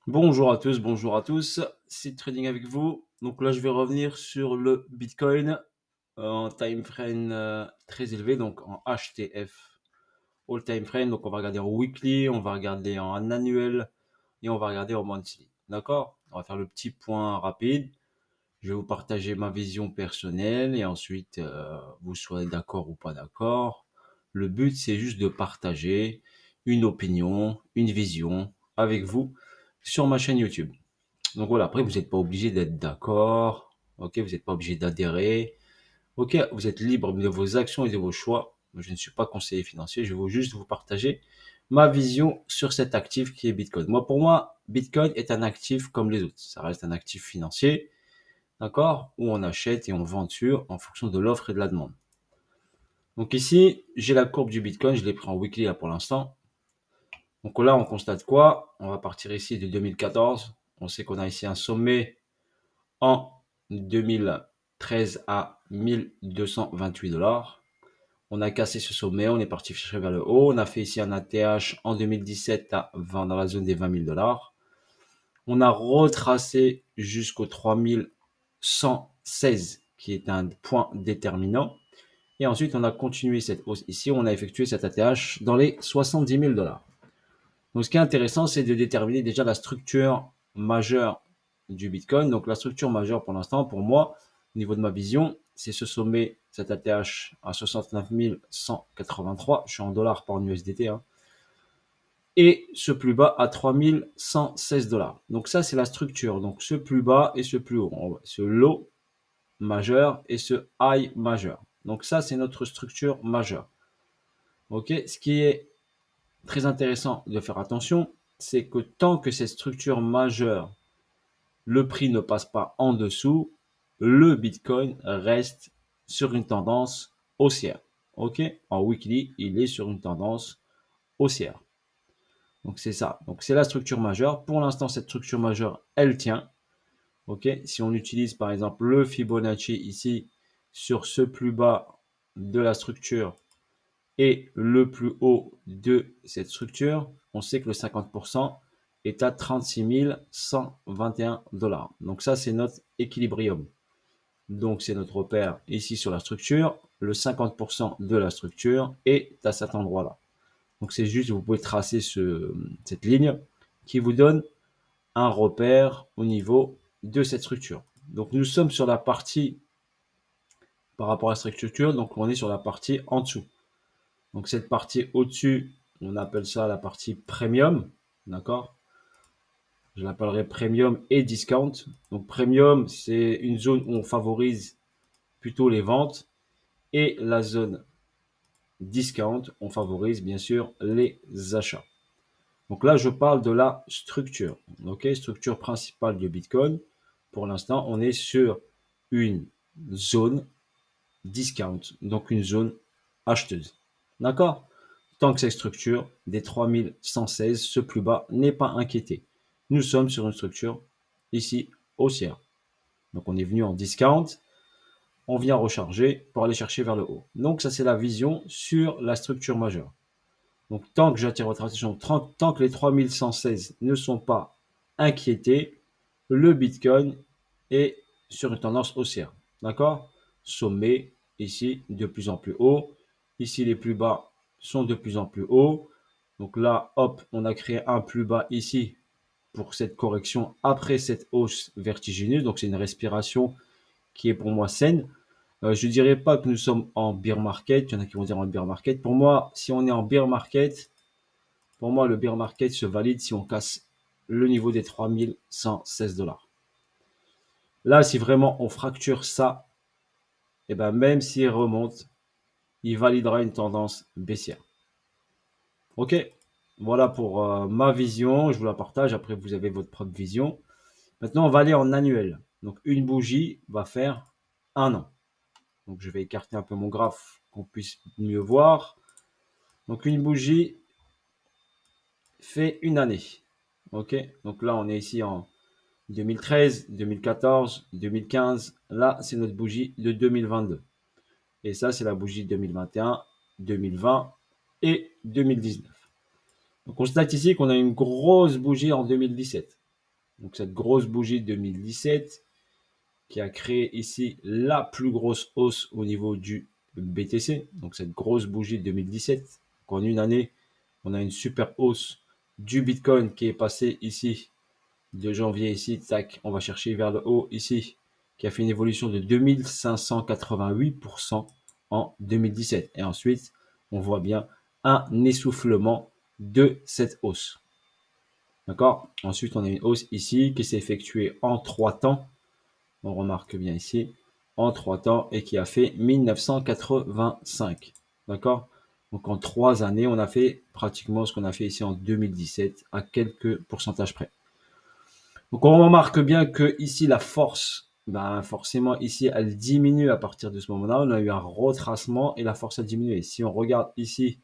Bonjour à tous, c'est Trading avec vous. Donc là, je vais revenir sur le Bitcoin en time frame très élevé, donc en HTF, all time frame. Donc on va regarder en weekly, on va regarder en annuel et on va regarder en monthly. D'accord? On va faire le petit point rapide. Je vais vous partager ma vision personnelle et ensuite vous soyez d'accord ou pas d'accord. Le but, c'est juste de partager une opinion, une vision avec vous sur ma chaîne YouTube. Donc voilà, après, vous n'êtes pas obligé d'être d'accord. Ok, vous n'êtes pas obligé d'adhérer. Ok, vous êtes libre de vos actions et de vos choix. Je ne suis pas conseiller financier. Je veux juste vous partager ma vision sur cet actif qui est Bitcoin. Pour moi, Bitcoin est un actif comme les autres. Ça reste un actif financier, d'accord, où on achète et on vend sur en fonction de l'offre et de la demande. Donc ici, j'ai la courbe du Bitcoin. Je l'ai pris en weekly là pour l'instant. Donc là, on constate quoi? On va partir ici de 2014. On sait qu'on a ici un sommet en 2013 à 1228 $. On a cassé ce sommet, on est parti chercher vers le haut. On a fait ici un ATH en 2017 à 20 dans la zone des 20 000 $. On a retracé jusqu'au 3116 qui est un point déterminant. Et ensuite, on a continué cette hausse ici. On a effectué cet ATH dans les 70 000 $. Donc, ce qui est intéressant, c'est de déterminer déjà la structure majeure du Bitcoin. Donc, la structure majeure pour l'instant, pour moi, au niveau de ma vision, c'est ce sommet, cet ATH à 69 183. Je suis en dollars, pas en USDT, hein. Et ce plus bas à 3116 $. Donc, ça, c'est la structure. Donc, ce plus bas et ce plus haut. Ce low majeur et ce high majeur. Donc, ça, c'est notre structure majeure. OK? Ce qui est très intéressant de faire attention, c'est que tant que cette structure majeure, le prix ne passe pas en dessous, le Bitcoin reste sur une tendance haussière. OK? En weekly, il est sur une tendance haussière. Donc c'est ça. Donc c'est la structure majeure. Pour l'instant, cette structure majeure, elle tient. OK? Si on utilise par exemple le Fibonacci ici sur ce plus bas de la structure et le plus haut de cette structure, on sait que le 50% est à 36 121 $. Donc ça, c'est notre équilibrium. Donc c'est notre repère ici sur la structure. Le 50% de la structure est à cet endroit-là. Donc c'est juste, vous pouvez tracer cette ligne qui vous donne un repère au niveau de cette structure. Donc nous sommes sur la partie par rapport à cette structure, donc on est sur la partie en dessous. Donc cette partie au-dessus, on appelle ça la partie premium, d'accord? Je l'appellerai premium et discount. Donc premium, c'est une zone où on favorise plutôt les ventes et la zone discount, on favorise bien sûr les achats. Donc là, je parle de la structure. Ok, structure principale du Bitcoin. Pour l'instant, on est sur une zone discount, donc une zone acheteuse. D'accord? Tant que cette structure des 3116, ce plus bas, n'est pas inquiété. Nous sommes sur une structure ici haussière. Donc on est venu en discount, on vient recharger pour aller chercher vers le haut. Donc ça c'est la vision sur la structure majeure. Donc tant que j'attire votre attention, tant que les 3116 ne sont pas inquiétés, le Bitcoin est sur une tendance haussière. D'accord? Sommet ici de plus en plus haut. Ici les plus bas sont de plus en plus hauts. Donc là, hop, on a créé un plus bas ici pour cette correction après cette hausse vertigineuse. Donc c'est une respiration qui est pour moi saine. Je ne dirais pas que nous sommes en bear market. Il y en a qui vont dire en bear market. Pour moi, si on est en bear market, pour moi, le bear market se valide si on casse le niveau des 3116 $. Là, si vraiment on fracture ça, et ben même s'il remonte, il validera une tendance baissière. Ok? Voilà pour ma vision. Je vous la partage. Après, vous avez votre propre vision. Maintenant, on va aller en annuel. Donc, une bougie va faire un an. Donc, je vais écarter un peu mon graphe qu'on puisse mieux voir. Donc, une bougie fait une année. Ok? Donc là, on est ici en 2013, 2014, 2015. Là, c'est notre bougie de 2022. Et ça, c'est la bougie 2021, 2020 et 2019. Donc, on constate ici qu'on a une grosse bougie en 2017. Donc cette grosse bougie 2017 qui a créé ici la plus grosse hausse au niveau du BTC. Donc cette grosse bougie 2017. En une année, on a une super hausse du Bitcoin qui est passé ici de janvier ici, tac, on va chercher vers le haut ici, qui a fait une évolution de 2588% en 2017. Et ensuite, on voit bien un essoufflement de cette hausse. D'accord? Ensuite, on a une hausse ici qui s'est effectuée en 3 temps. On remarque bien ici, en 3 temps et qui a fait 1985. D'accord? Donc en 3 années, on a fait pratiquement ce qu'on a fait ici en 2017 à quelques pourcentages près. Donc on remarque bien que ici la force, forcément ici elle diminue à partir de ce moment-là. On a eu un retracement et la force a diminué. Si on regarde ici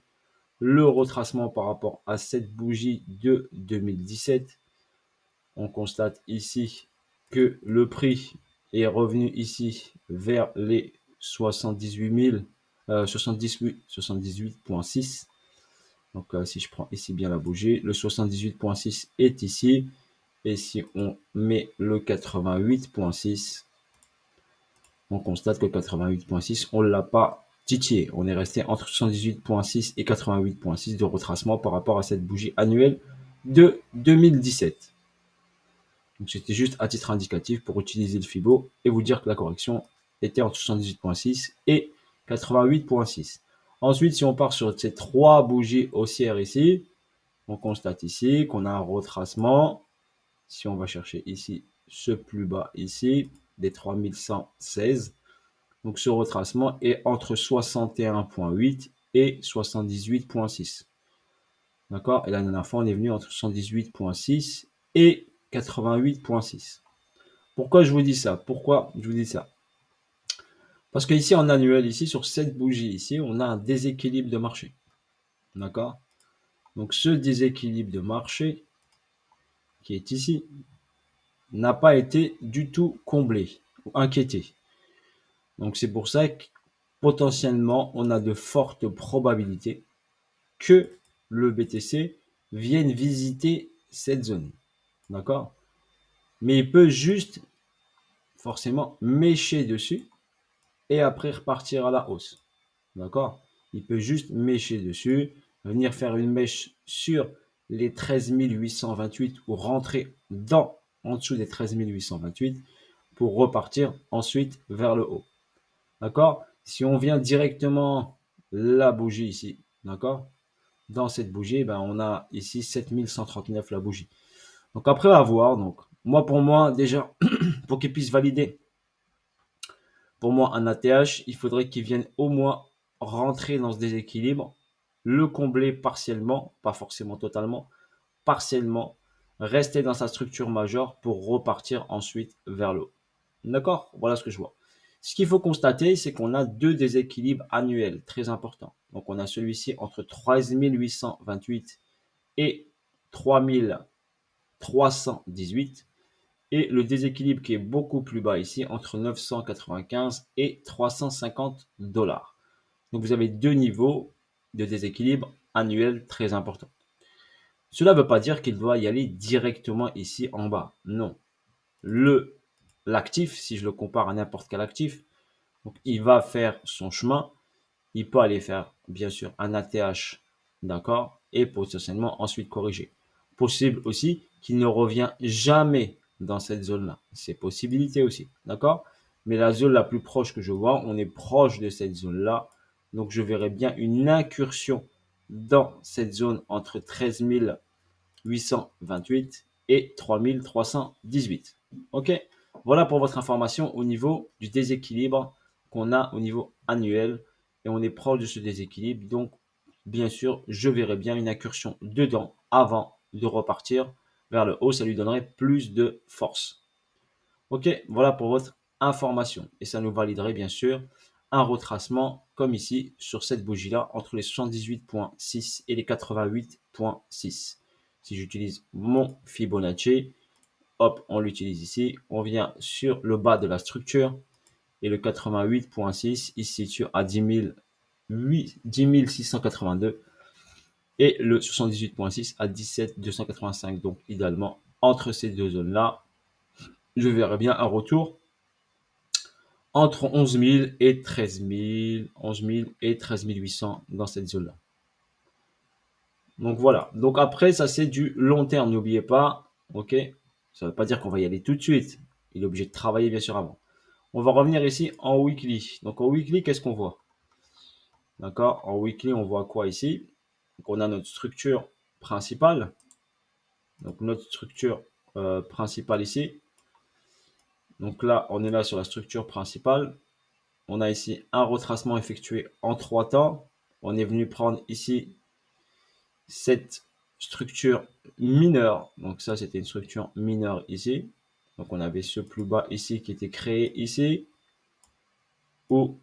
le retracement par rapport à cette bougie de 2017, on constate ici que le prix est revenu ici vers les 78 000, 78,6. Donc si je prends ici bien la bougie, le 78,6 est ici. Et si on met le 88,6, on constate que 88,6, on ne l'a pas titillé. On est resté entre 78,6 et 88,6 de retracement par rapport à cette bougie annuelle de 2017. Donc c'était juste à titre indicatif pour utiliser le Fibo et vous dire que la correction était entre 78,6 et 88,6. Ensuite, si on part sur ces 3 bougies haussières ici, on constate ici qu'on a un retracement. Si on va chercher ici ce plus bas ici, des 3116. Donc ce retracement est entre 61,8 et 78,6. D'accord? Et la dernière fois, on est venu entre 118,6 et 88,6. Pourquoi je vous dis ça? Pourquoi je vous dis ça? Parce que ici, en annuel, ici, sur cette bougie ici, on a un déséquilibre de marché. D'accord? Donc ce déséquilibre de marché qui est ici n'a pas été du tout comblé ou inquiété. Donc c'est pour ça que potentiellement on a de fortes probabilités que le BTC vienne visiter cette zone. D'accord? Mais il peut juste forcément mécher dessus et après repartir à la hausse. D'accord? Il peut juste mécher dessus, venir faire une mèche sur les 13 828 ou rentrer en dessous des 13 828 pour repartir ensuite vers le haut. D'accord? Si on vient directement la bougie ici, d'accord? Dans cette bougie, on a ici 7139 la bougie. Donc après à voir, donc pour moi déjà, pour qu'il puisse valider pour moi un ATH, il faudrait qu'il vienne au moins rentrer dans ce déséquilibre, le combler partiellement, pas forcément totalement, partiellement, rester dans sa structure majeure pour repartir ensuite vers le haut. D'accord? Voilà ce que je vois. Ce qu'il faut constater, c'est qu'on a 2 déséquilibres annuels très importants. Donc on a celui-ci entre 13 828 et 3318 et le déséquilibre qui est beaucoup plus bas ici entre 995 et 350 dollars. Donc vous avez 2 niveaux de déséquilibre annuel très importants. Cela ne veut pas dire qu'il doit y aller directement ici en bas. Non. L'actif, si je le compare à n'importe quel actif, donc il va faire son chemin. Il peut aller faire, bien sûr, un ATH, d'accord, et potentiellement ensuite corriger. Possible aussi qu'il ne revient jamais dans cette zone-là. C'est possibilité aussi, d'accord? Mais la zone la plus proche que je vois, on est proche de cette zone-là. Donc, je verrai bien une incursion dans cette zone entre 13 828 et 3318. OK? Voilà pour votre information au niveau du déséquilibre qu'on a au niveau annuel. Et on est proche de ce déséquilibre. Donc, bien sûr, je verrai bien une incursion dedans avant de repartir vers le haut. Ça lui donnerait plus de force. OK? Voilà pour votre information. Et ça nous validerait bien sûr un retracement comme ici sur cette bougie-là entre les 78,6 et les 88,6. Si j'utilise mon Fibonacci, hop, on l'utilise ici. On vient sur le bas de la structure et le 88,6, il se situe à 10 682 et le 78,6 à 17 285. Donc, idéalement, entre ces deux zones-là, je verrai bien un retour entre 11 000 et 13 000, 11 000 et 13 800 dans cette zone-là. Donc voilà. Donc après, ça c'est du long terme, n'oubliez pas. Ok. Ça ne veut pas dire qu'on va y aller tout de suite. Il est obligé de travailler bien sûr avant. On va revenir ici en weekly. Donc en weekly, qu'est-ce qu'on voit? D'accord. En weekly, on voit quoi ici? Donc on a notre structure principale. Donc notre structure principale ici. Donc là, on est là sur la structure principale. On a ici un retracement effectué en 3 temps. On est venu prendre ici cette structure mineure. Donc ça, c'était une structure mineure ici. Donc on avait ce plus bas ici qui était créé ici, où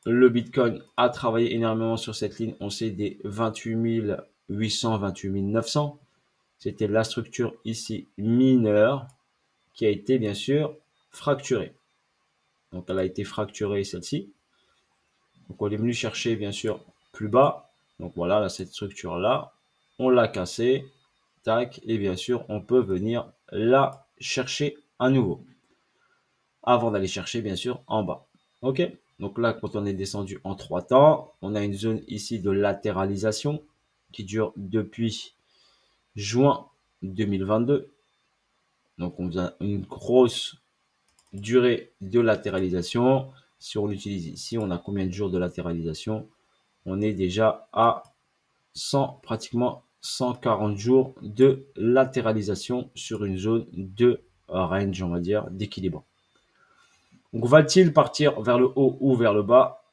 le Bitcoin a travaillé énormément sur cette ligne. On sait des 28 800, 28 900. C'était la structure ici mineure qui a été bien sûr fracturée. Donc elle a été fracturée celle-ci. Donc on est venu chercher bien sûr plus bas. Donc voilà, là, cette structure-là, on l'a cassée. Tac, et bien sûr, on peut venir la chercher à nouveau. Avant d'aller chercher bien sûr en bas. Ok. Donc là, quand on est descendu en 3 temps, on a une zone ici de latéralisation qui dure depuis juin 2022. Donc on a une grosse durée de latéralisation. Si on l'utilise ici, on a combien de jours de latéralisation? On est déjà à 100, pratiquement 140 jours de latéralisation sur une zone de range, on va dire, d'équilibre. Donc va-t-il partir vers le haut ou vers le bas?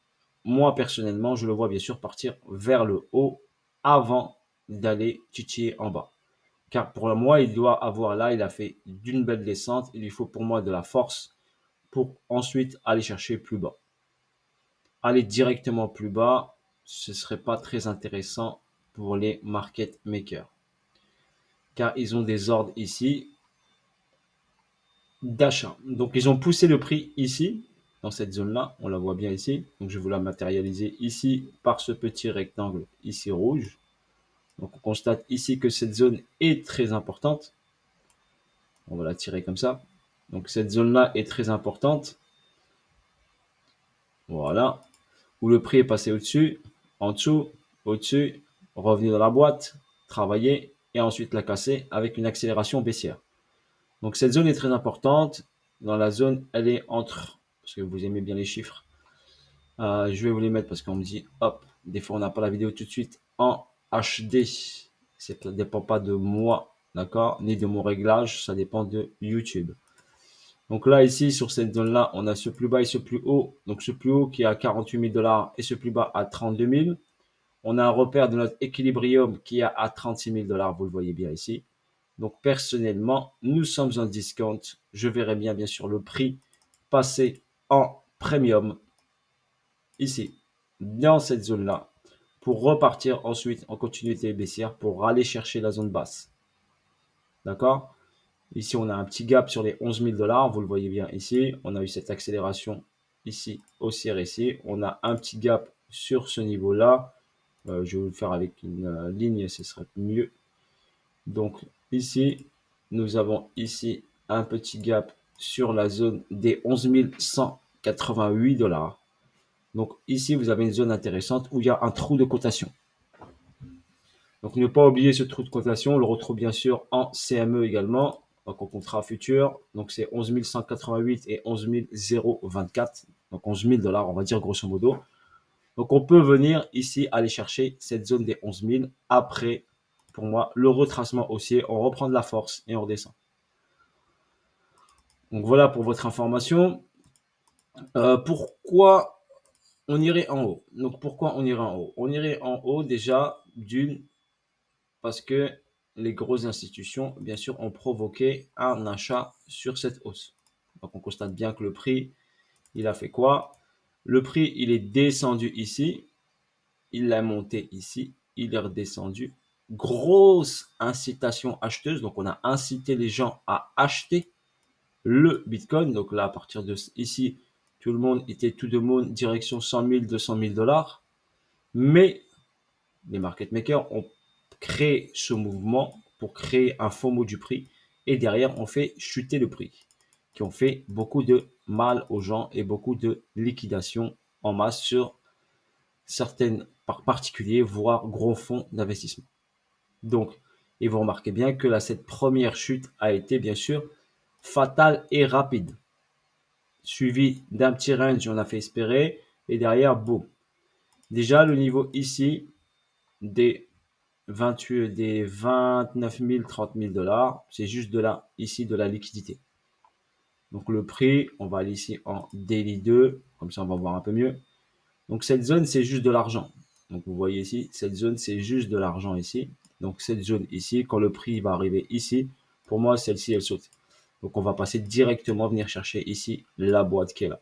Moi, personnellement, je le vois bien sûr partir vers le haut avant d'aller titiller en bas. Car pour moi, il doit avoir là, il a fait d'une belle descente. Il lui faut pour moi de la force pour ensuite aller chercher plus bas. Aller directement plus bas, ce ne serait pas très intéressant pour les market makers. Car ils ont des ordres ici d'achat. Donc, ils ont poussé le prix ici, dans cette zone-là. On la voit bien ici. Donc, je vais vous la matérialiser ici par ce petit rectangle ici rouge. Donc, on constate ici que cette zone est très importante. On va la tirer comme ça. Donc, cette zone-là est très importante. Voilà. Où le prix est passé au-dessus, en dessous, au-dessus, revenu dans la boîte, travailler et ensuite la casser avec une accélération baissière. Donc cette zone est très importante. Dans la zone, elle est entre, parce que vous aimez bien les chiffres, je vais vous les mettre parce qu'on me dit, hop, des fois on n'a pas la vidéo tout de suite en HD. Ça ne dépend pas de moi, d'accord, ni de mon réglage, ça dépend de YouTube. Donc là, ici, sur cette zone-là, on a ce plus bas et ce plus haut. Donc ce plus haut qui est à 48 000 $ et ce plus bas à 32 000. On a un repère de notre équilibrium qui est à 36 000 $, vous le voyez bien ici. Donc personnellement, nous sommes en discount. Je verrai bien sûr le prix passer en premium ici, dans cette zone-là, pour repartir ensuite en continuité baissière pour aller chercher la zone basse. D'accord? Ici, on a un petit gap sur les 11 000 $. Vous le voyez bien ici. On a eu cette accélération ici, haussière ici. On a un petit gap sur ce niveau-là. Je vais vous le faire avec une ligne, ce serait mieux. Donc ici, nous avons ici un petit gap sur la zone des 11 188 $. Donc ici, vous avez une zone intéressante où il y a un trou de cotation. Donc ne pas oublier ce trou de cotation. On le retrouve bien sûr en CME également. Donc en contrat futur. Donc c'est 11 188 et 11 024. Donc 11 000 $, on va dire grosso modo. Donc on peut venir ici aller chercher cette zone des 11 000. Après, pour moi, le retracement haussier, on reprend de la force et on redescend. Donc voilà pour votre information. Pourquoi on irait en haut? Donc pourquoi on irait en haut? On irait en haut déjà d'une, parce que les grosses institutions, bien sûr, ont provoqué un achat sur cette hausse. Donc on constate bien que le prix, il a fait quoi? Le prix, il est descendu ici, il a monté ici, il est redescendu. Grosse incitation acheteuse, donc on a incité les gens à acheter le Bitcoin. Donc là, à partir de ici, tout le monde était tout de monde direction 100 000, 200 000 $. Mais les market makers ont créé ce mouvement pour créer un FOMO du prix et derrière, on fait chuter le prix, qui ont fait beaucoup de mal aux gens et beaucoup de liquidation en masse sur certaines particuliers, voire gros fonds d'investissement. Donc, et vous remarquez bien que là, cette première chute a été bien sûr fatale et rapide, suivi d'un petit range, on a fait espérer, et derrière, boum. Déjà, le niveau ici des 28, des 29 000, 30 000 dollars, c'est juste de là, ici, de la liquidité. Donc le prix, on va aller ici en daily 2, comme ça on va voir un peu mieux. Donc cette zone, c'est juste de l'argent. Donc vous voyez ici, cette zone, c'est juste de l'argent ici. Donc cette zone ici, quand le prix va arriver ici, pour moi, celle-ci, elle saute. Donc on va passer directement, venir chercher ici la boîte qui est là.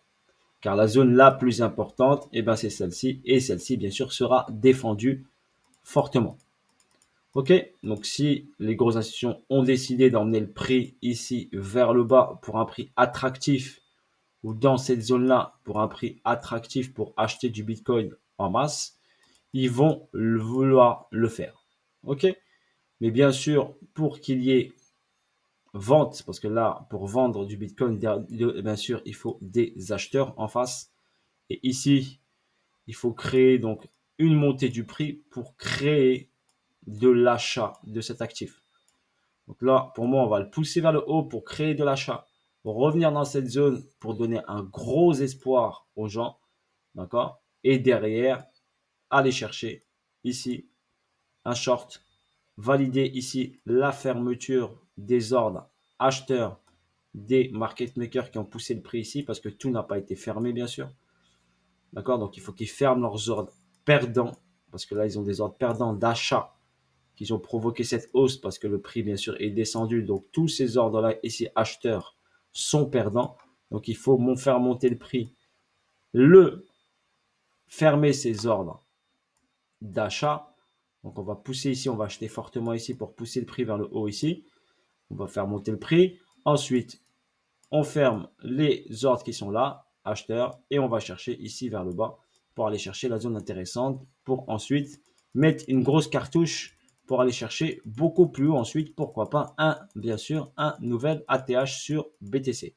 Car la zone la plus importante, eh ben, c'est celle-ci. Et celle-ci, bien sûr, sera défendue fortement. Ok, donc si les grosses institutions ont décidé d'emmener le prix ici vers le bas pour un prix attractif, ou dans cette zone-là pour un prix attractif pour acheter du Bitcoin en masse, ils vont vouloir le faire. Ok, mais bien sûr, pour qu'il y ait vente, parce que là, pour vendre du Bitcoin, bien sûr, il faut des acheteurs en face. Et ici, il faut créer donc une montée du prix pour créer de l'achat de cet actif. Donc là, pour moi, on va le pousser vers le haut pour créer de l'achat, pour revenir dans cette zone pour donner un gros espoir aux gens, d'accord? Et derrière, aller chercher ici un short, valider ici la fermeture des ordres acheteurs des market makers qui ont poussé le prix ici parce que tout n'a pas été fermé, bien sûr. D'accord? Donc, il faut qu'ils ferment leurs ordres perdants parce que là, ils ont des ordres perdants d'achat qui ont provoqué cette hausse parce que le prix, bien sûr, est descendu. Donc, tous ces ordres-là, ici, acheteurs, sont perdants. Donc, il faut faire monter le prix, fermer ces ordres d'achat. Donc, on va pousser ici, on va acheter fortement ici pour pousser le prix vers le haut ici. On va faire monter le prix. Ensuite, on ferme les ordres qui sont là, acheteurs, et on va chercher ici vers le bas pour aller chercher la zone intéressante pour ensuite mettre une grosse cartouche pour aller chercher beaucoup plus haut ensuite, pourquoi pas bien sûr, un nouvel ATH sur BTC.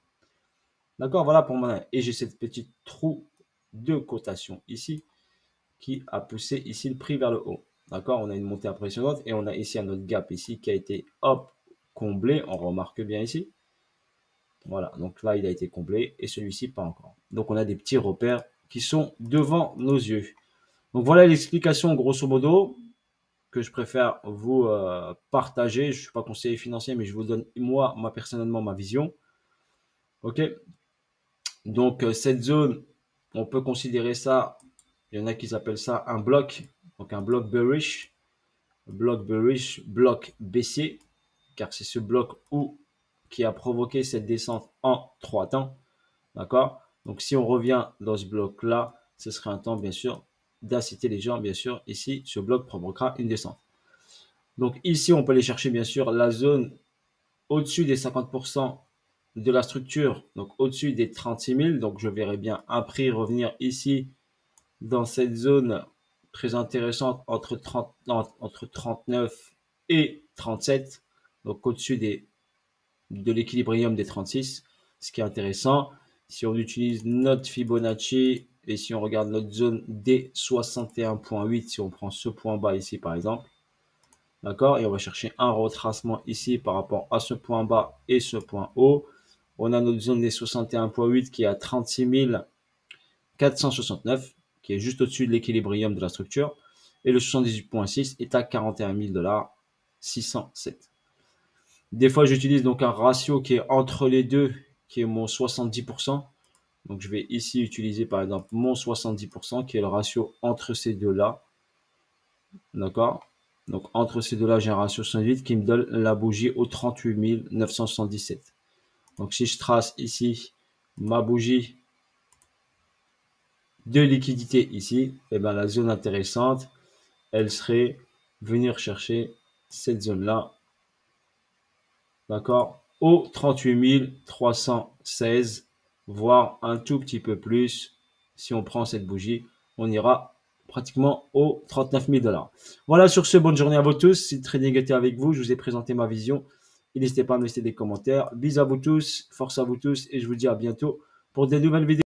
D'accord, voilà pour moi. Et j'ai cette petite trou de cotation ici qui a poussé ici le prix vers le haut. D'accord, on a une montée impressionnante et on a ici un autre gap ici qui a été hop comblé. On remarque bien ici. Voilà, donc là il a été comblé et celui-ci pas encore. Donc on a des petits repères qui sont devant nos yeux. Donc voilà l'explication grosso modo que je préfère vous partager. Je ne suis pas conseiller financier, mais je vous donne moi personnellement ma vision. Ok. Donc cette zone, on peut considérer ça. Il y en a qui appellent ça un bloc. Donc un bloc bearish, bloc baissier, car c'est ce bloc qui a provoqué cette descente en 3 temps. D'accord. Donc si on revient dans ce bloc là, ce serait un temps bien sûr d'inciter les gens. Bien sûr, ici, ce bloc provoquera une descente. Donc ici, on peut aller chercher bien sûr la zone au-dessus des 50% de la structure, donc au-dessus des 36 000. Donc je verrai bien un prix revenir ici dans cette zone très intéressante entre 39 et 37. Donc au-dessus de l'équilibrium des 36. Ce qui est intéressant, si on utilise notre Fibonacci et si on regarde notre zone des 61.8, si on prend ce point bas ici par exemple, d'accord, et on va chercher un retracement ici par rapport à ce point bas et ce point haut. On a notre zone des 61.8 qui est à 36 469, qui est juste au-dessus de l'équilibrium de la structure. Et le 78.6 est à 41 000 607. Des fois, j'utilise donc un ratio qui est entre les deux, qui est mon 70%. Donc, je vais ici utiliser par exemple mon 70%, qui est le ratio entre ces deux-là. D'accord. Donc, entre ces deux-là, j'ai un ratio 78 qui me donne la bougie au 38 977. Donc, si je trace ici ma bougie de liquidité ici, et bien la zone intéressante, elle serait venir chercher cette zone-là, d'accord, au 38 316, voire un tout petit peu plus. Si on prend cette bougie, on ira pratiquement aux 39 000 dollars. Voilà, sur ce, bonne journée à vous tous. C'est très négatif avec vous. Je vous ai présenté ma vision Et n'hésitez pas à me laisser des commentaires. Bisous à vous tous, force à vous tous, et je vous dis à bientôt pour des nouvelles vidéos.